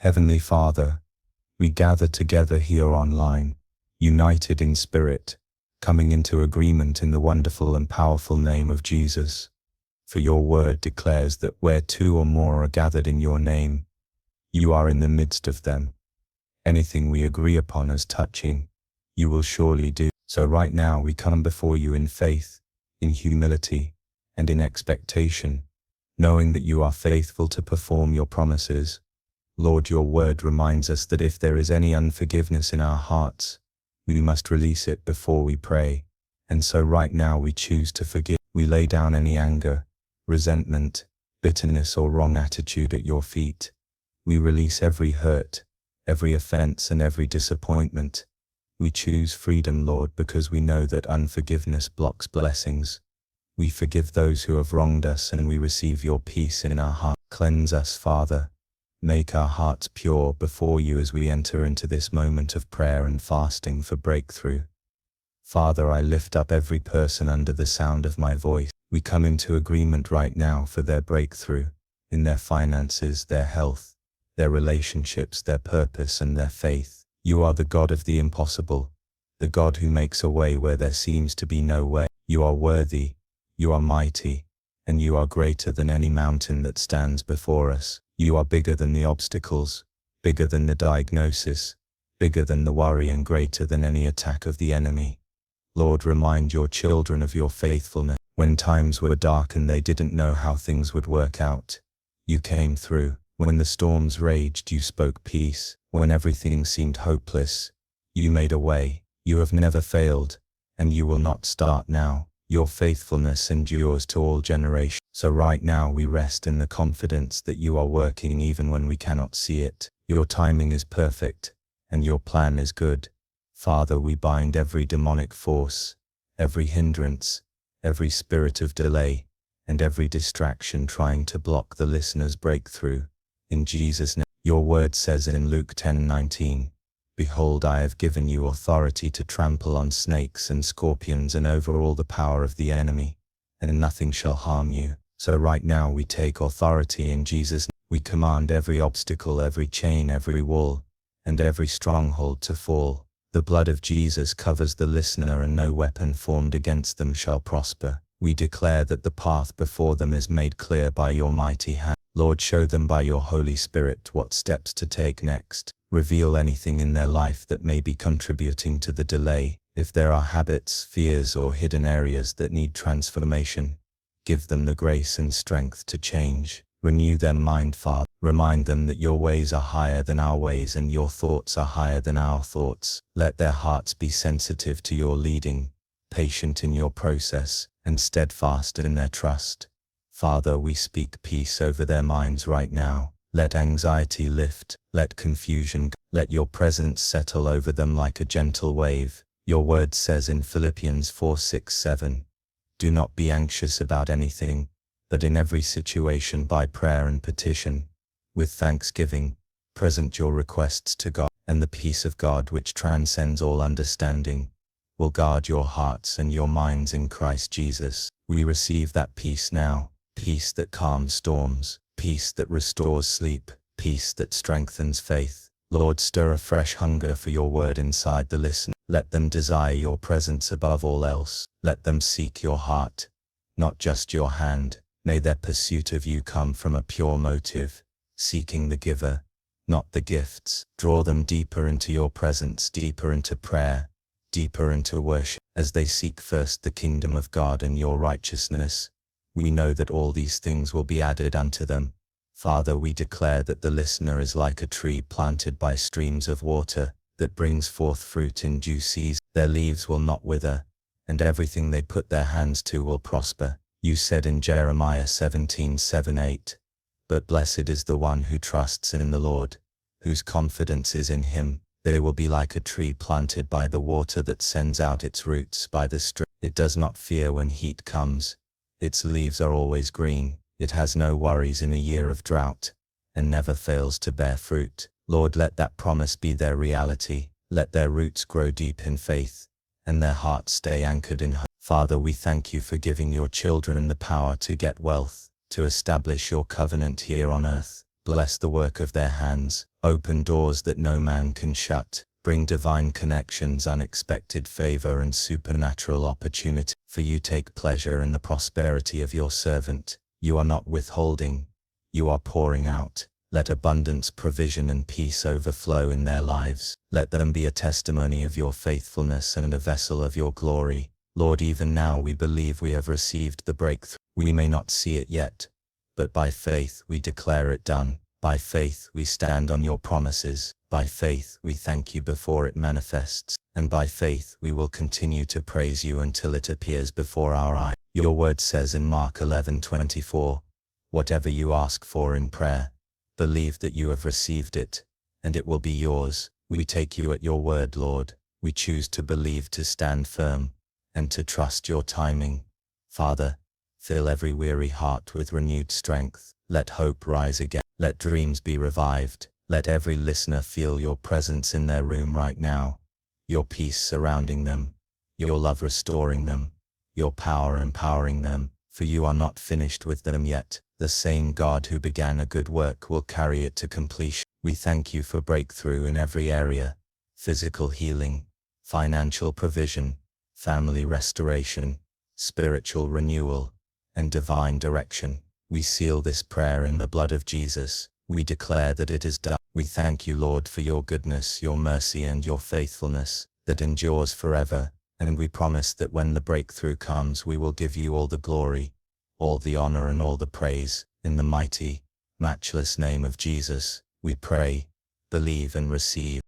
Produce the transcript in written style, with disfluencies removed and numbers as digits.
Heavenly Father, we gather together here online, united in spirit, coming into agreement in the wonderful and powerful name of Jesus. For your word declares that where two or more are gathered in your name, you are in the midst of them. Anything we agree upon as touching, you will surely do. So right now we come before you in faith, in humility, and in expectation, knowing that you are faithful to perform your promises. Lord, your word reminds us that if there is any unforgiveness in our hearts, we must release it before we pray. And so right now we choose to forgive. We lay down any anger, resentment, bitterness or wrong attitude at your feet. We release every hurt, every offense and every disappointment. We choose freedom, Lord, because we know that unforgiveness blocks blessings. We forgive those who have wronged us and we receive your peace in our heart. Cleanse us, Father. Make our hearts pure before you as we enter into this moment of prayer and fasting for breakthrough. Father, I lift up every person under the sound of my voice. We come into agreement right now for their breakthrough, in their finances, their health, their relationships, their purpose and their faith. You are the God of the impossible, the God who makes a way where there seems to be no way. You are worthy, you are mighty, and you are greater than any mountain that stands before us. You are bigger than the obstacles, bigger than the diagnosis, bigger than the worry and greater than any attack of the enemy. Lord, remind your children of your faithfulness. When times were dark and they didn't know how things would work out, you came through. When the storms raged, you spoke peace. When everything seemed hopeless, you made a way. You have never failed, and you will not start now. Your faithfulness endures to all generations. So right now we rest in the confidence that you are working even when we cannot see it. Your timing is perfect, and your plan is good. Father, we bind every demonic force, every hindrance, every spirit of delay, and every distraction trying to block the listener's breakthrough. In Jesus' name. Your word says in Luke 10:19, "Behold, I have given you authority to trample on snakes and scorpions and over all the power of the enemy, and nothing shall harm you." So right now we take authority in Jesus' name. We command every obstacle, every chain, every wall, and every stronghold to fall. The blood of Jesus covers the listener and no weapon formed against them shall prosper. We declare that the path before them is made clear by your mighty hand. Lord, show them by your Holy Spirit what steps to take next. Reveal anything in their life that may be contributing to the delay. If there are habits, fears, or hidden areas that need transformation, give them the grace and strength to change. Renew their mind, Father. Remind them that your ways are higher than our ways and your thoughts are higher than our thoughts. Let their hearts be sensitive to your leading, patient in your process, and steadfast in their trust. Father, we speak peace over their minds right now. Let anxiety lift, let confusion go. Let your presence settle over them like a gentle wave. Your word says in Philippians 4:6-7, "Do not be anxious about anything, but in every situation by prayer and petition, with thanksgiving, present your requests to God, and the peace of God which transcends all understanding, will guard your hearts and your minds in Christ Jesus." We receive that peace now, peace that calms storms, peace that restores sleep, peace that strengthens faith. Lord, stir a fresh hunger for your word inside the listener. Let them desire your presence above all else. Let them seek your heart, not just your hand. May their pursuit of you come from a pure motive, seeking the giver, not the gifts. Draw them deeper into your presence, deeper into prayer, deeper into worship. As they seek first the kingdom of God and your righteousness, we know that all these things will be added unto them. Father, we declare that the listener is like a tree planted by streams of water, that brings forth fruit in due season. Their leaves will not wither, and everything they put their hands to will prosper. You said in Jeremiah 17:7-8, "But blessed is the one who trusts in the Lord, whose confidence is in him. They will be like a tree planted by the water that sends out its roots by the stream. It does not fear when heat comes. Its leaves are always green. It has no worries in a year of drought, and never fails to bear fruit." Lord, let that promise be their reality. Let their roots grow deep in faith, and their hearts stay anchored in hope. Father, we thank you for giving your children the power to get wealth, to establish your covenant here on earth. Bless the work of their hands, open doors that no man can shut, bring divine connections, unexpected favor and supernatural opportunity. For you take pleasure in the prosperity of your servant. You are not withholding, you are pouring out. Let abundance, provision and peace overflow in their lives. Let them be a testimony of your faithfulness and a vessel of your glory. Lord, even now we believe we have received the breakthrough. We may not see it yet, but by faith we declare it done. By faith we stand on your promises. By faith we thank you before it manifests. And by faith we will continue to praise you until it appears before our eyes. Your word says in Mark 11:24, whatever you ask for in prayer, believe that you have received it, and it will be yours. We take you at your word, Lord. We choose to believe, to stand firm, and to trust your timing. Father, fill every weary heart with renewed strength. Let hope rise again. Let dreams be revived. Let every listener feel your presence in their room right now. Your peace surrounding them. Your love restoring them. Your power empowering them. For you are not finished with them yet. The same God who began a good work will carry it to completion. We thank you for breakthrough in every area. Physical healing, financial provision, family restoration, spiritual renewal, and divine direction. We seal this prayer in the blood of Jesus. We declare that it is done. We thank you, Lord, for your goodness, your mercy, and your faithfulness that endures forever. And we promise that when the breakthrough comes, we will give you all the glory, all the honor, and all the praise. In the mighty, matchless name of Jesus, we pray, believe, and receive.